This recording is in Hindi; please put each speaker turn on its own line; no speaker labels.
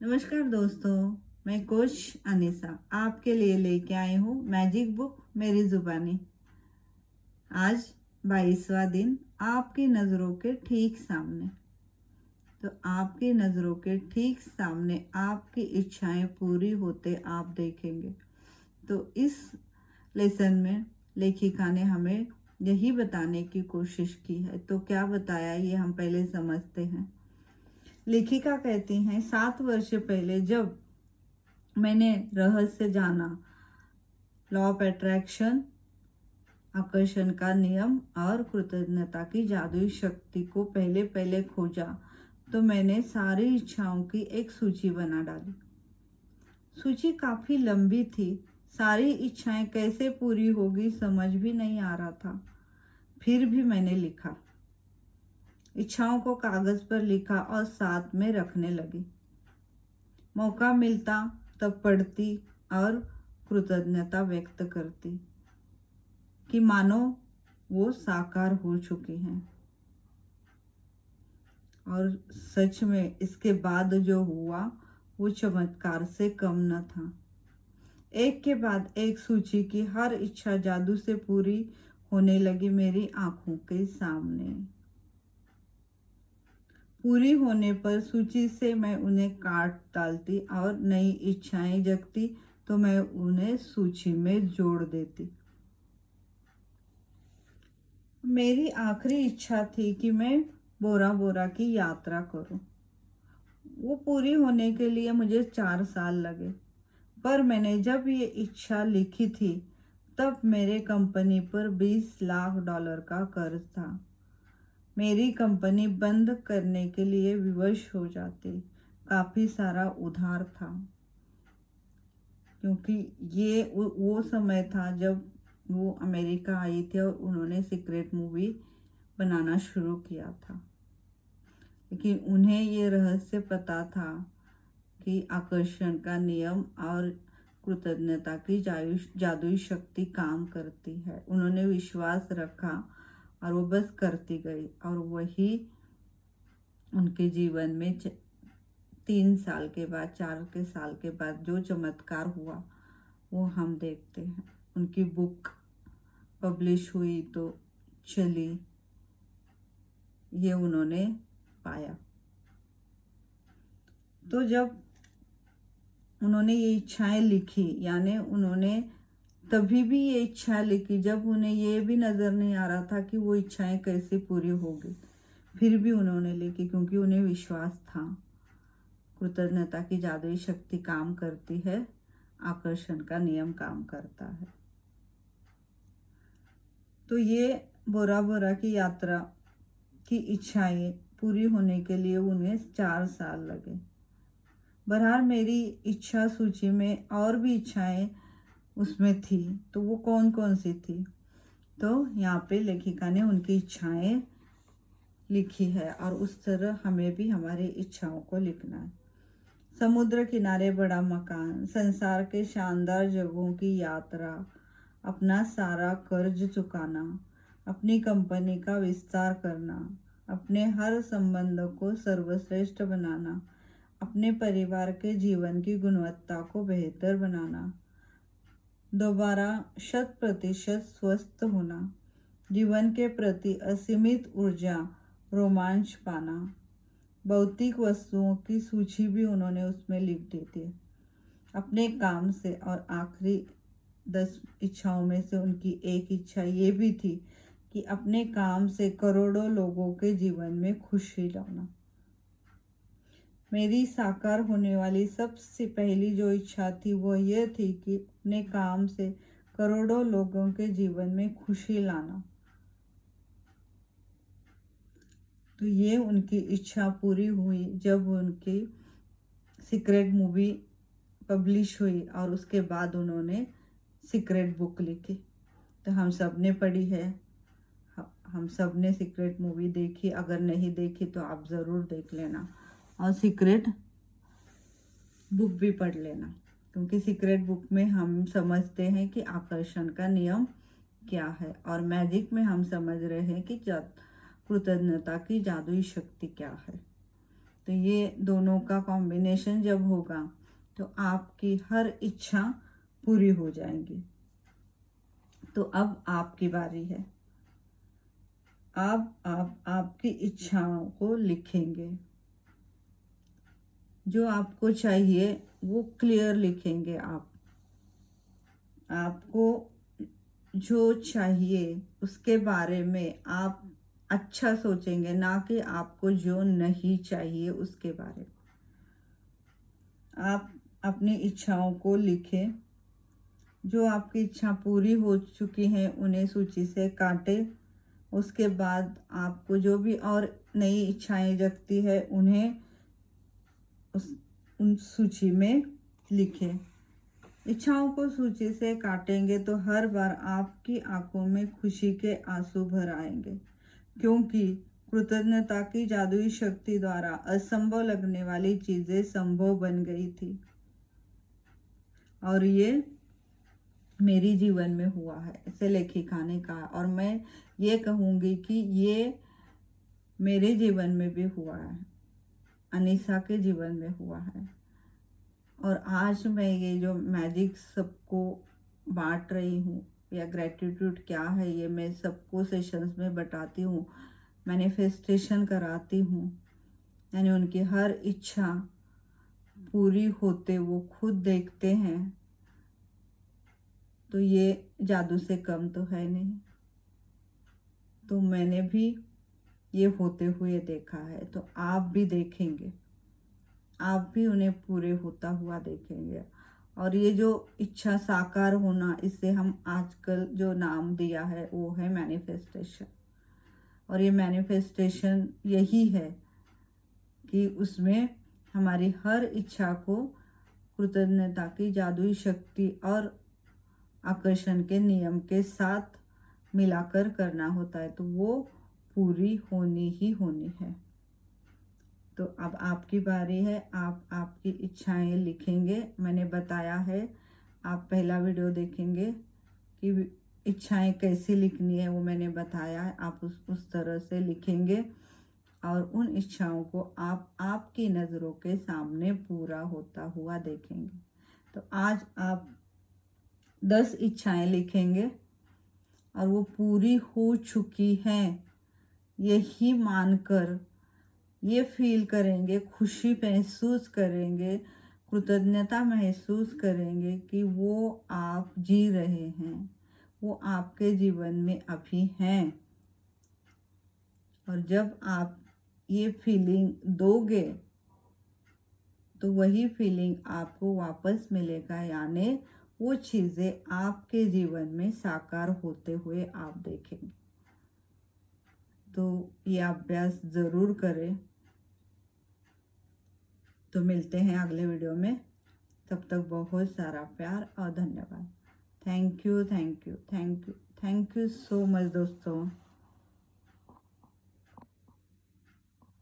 नमस्कार दोस्तों, मैं कोच अनीसा आपके लिए लेके आई हूँ मैजिक बुक मेरी ज़ुबानी। आज 22वां दिन आपकी नज़रों के ठीक सामने। तो आपकी नज़रों के ठीक सामने आपकी इच्छाएं पूरी होते आप देखेंगे। तो इस लेसन में लेखिका ने हमें यही बताने की कोशिश की है। तो क्या बताया ये हम पहले समझते हैं। लेखिका कहती हैं 7 वर्ष पहले जब मैंने रहस्य जाना, लॉ ऑफ अट्रैक्शन, आकर्षण का नियम और कृतज्ञता की जादुई शक्ति को पहले पहले खोजा, तो मैंने सारी इच्छाओं की एक सूची बना डाली। सूची काफ़ी लंबी थी। सारी इच्छाएं कैसे पूरी होगी समझ भी नहीं आ रहा था। फिर भी मैंने लिखा, इच्छाओं को कागज़ पर लिखा और साथ में रखने लगी। मौका मिलता तब पढ़ती और कृतज्ञता व्यक्त करती कि मानो वो साकार हो चुकी हैं। और सच में इसके बाद जो हुआ वो चमत्कार से कम न था। एक के बाद एक सूची की हर इच्छा जादू से पूरी होने लगी मेरी आंखों के सामने। पूरी होने पर सूची से मैं उन्हें काट डालती और नई इच्छाएं जगती तो मैं उन्हें सूची में जोड़ देती। मेरी आखिरी इच्छा थी कि मैं बोरा बोरा की यात्रा करूं। वो पूरी होने के लिए मुझे 4 साल लगे। पर मैंने जब ये इच्छा लिखी थी तब मेरे कंपनी पर $20 लाख का कर्ज था। मेरी कंपनी बंद करने के लिए विवश हो जाती। काफ़ी सारा उधार था, क्योंकि ये वो समय था जब वो अमेरिका आई थी और उन्होंने सीक्रेट मूवी बनाना शुरू किया था। लेकिन उन्हें ये रहस्य पता था कि आकर्षण का नियम और कृतज्ञता की जादुई शक्ति काम करती है। उन्होंने विश्वास रखा और वो बस करती गई और वही उनके जीवन में 3 साल के बाद 4 साल के बाद जो चमत्कार हुआ वो हम देखते हैं। उनकी बुक पब्लिश हुई तो चली, ये उन्होंने पाया। तो जब उन्होंने ये इच्छाएं लिखी, यानी उन्होंने तभी भी ये इच्छा लिखी जब उन्हें ये भी नज़र नहीं आ रहा था कि वो इच्छाएं कैसे पूरी होगी। फिर भी उन्होंने लिखी क्योंकि उन्हें विश्वास था कृतज्ञता की जादुई शक्ति काम करती है, आकर्षण का नियम काम करता है। तो ये बोरा बोरा की यात्रा की इच्छाएं पूरी होने के लिए उन्हें 4 साल लगे। बहरहाल मेरी इच्छा सूची में और भी इच्छाएं उसमें थी। तो वो कौन कौन सी थी, तो यहाँ पे लेखिका ने उनकी इच्छाएं लिखी है और उस तरह हमें भी हमारी इच्छाओं को लिखना है। समुद्र किनारे बड़ा मकान, संसार के शानदार जगहों की यात्रा, अपना सारा कर्ज चुकाना, अपनी कंपनी का विस्तार करना, अपने हर संबंध को सर्वश्रेष्ठ बनाना, अपने परिवार के जीवन की गुणवत्ता को बेहतर बनाना, दोबारा 100% स्वस्थ होना, जीवन के प्रति असीमित ऊर्जा, रोमांच पाना। भौतिक वस्तुओं की सूची भी उन्होंने उसमें लिख दी थी अपने काम से। और आखिरी 10 इच्छाओं में से उनकी एक इच्छा ये भी थी कि अपने काम से करोड़ों लोगों के जीवन में खुशी लाना। मेरी साकार होने वाली सबसे पहली जो इच्छा थी वो ये थी कि अपने काम से करोड़ों लोगों के जीवन में खुशी लाना। तो ये उनकी इच्छा पूरी हुई जब उनकी सीक्रेट मूवी पब्लिश हुई और उसके बाद उन्होंने सीक्रेट बुक लिखी। तो हम सब ने पढ़ी है, हम सब ने सीक्रेट मूवी देखी। अगर नहीं देखी तो आप ज़रूर देख लेना और सीक्रेट बुक भी पढ़ लेना, क्योंकि सीक्रेट बुक में हम समझते हैं कि आकर्षण का नियम क्या है और मैजिक में हम समझ रहे हैं कि कृतज्ञता की जादुई शक्ति क्या है। तो ये दोनों का कॉम्बिनेशन जब होगा तो आपकी हर इच्छा पूरी हो जाएगी। तो अब आपकी बारी है। अब आप आपकी इच्छाओं को लिखेंगे। जो आपको चाहिए वो क्लियर लिखेंगे आप। आपको जो चाहिए उसके बारे में आप अच्छा सोचेंगे, ना कि आपको जो नहीं चाहिए उसके बारे में। आप अपनी इच्छाओं को लिखें। जो आपकी इच्छा पूरी हो चुकी हैं उन्हें सूची से काटें। उसके बाद आपको जो भी और नई इच्छाएं जगती है उन्हें उन सूची में लिखें। इच्छाओं को सूची से काटेंगे तो हर बार आपकी आंखों में खुशी के आंसू भर आएंगे, क्योंकि कृतज्ञता की जादुई शक्ति द्वारा असंभव लगने वाली चीजें संभव बन गई थी। और ये मेरी जीवन में हुआ है, ऐसे लेखिका ने कहा। और मैं ये कहूँगी कि ये मेरे जीवन में भी हुआ है, अनीसा के जीवन में हुआ है। और आज मैं ये जो मैजिक सबको बांट रही हूँ, या ग्रेटिट्यूड क्या है ये मैं सबको सेशंस में बताती हूँ, मैनिफेस्टेशन कराती हूँ, यानी उनकी हर इच्छा पूरी होते वो खुद देखते हैं। तो ये जादू से कम तो है नहीं। तो मैंने भी ये होते हुए देखा है, तो आप भी देखेंगे, आप भी उन्हें पूरे होता हुआ देखेंगे। और ये जो इच्छा साकार होना, इसे हम आजकल जो नाम दिया है वो है मैनिफेस्टेशन। और ये मैनिफेस्टेशन यही है कि उसमें हमारी हर इच्छा को कृतज्ञता की जादुई शक्ति और आकर्षण के नियम के साथ मिलाकर करना होता है, तो वो पूरी होनी ही होनी है। तो अब आपकी बारी है। आप आपकी इच्छाएं लिखेंगे। मैंने बताया है, आप पहला वीडियो देखेंगे कि इच्छाएं कैसे लिखनी है, वो मैंने बताया है। आप उस तरह से लिखेंगे और उन इच्छाओं को आप आपकी नज़रों के सामने पूरा होता हुआ देखेंगे। तो आज आप 10 इच्छाएं लिखेंगे और वो पूरी हो चुकी हैं, यही मानकर ये फील करेंगे, खुशी महसूस करेंगे, कृतज्ञता महसूस करेंगे कि वो आप जी रहे हैं, वो आपके जीवन में अभी हैं। और जब आप ये फीलिंग दोगे तो वही फीलिंग आपको वापस मिलेगा, यानी वो चीज़ें आपके जीवन में साकार होते हुए आप देखेंगे। तो ये अभ्यास ज़रूर करें। तो मिलते हैं अगले वीडियो में। तब तक बहुत सारा प्यार और धन्यवाद। Thank you, thank you, thank you, thank you so much दोस्तों।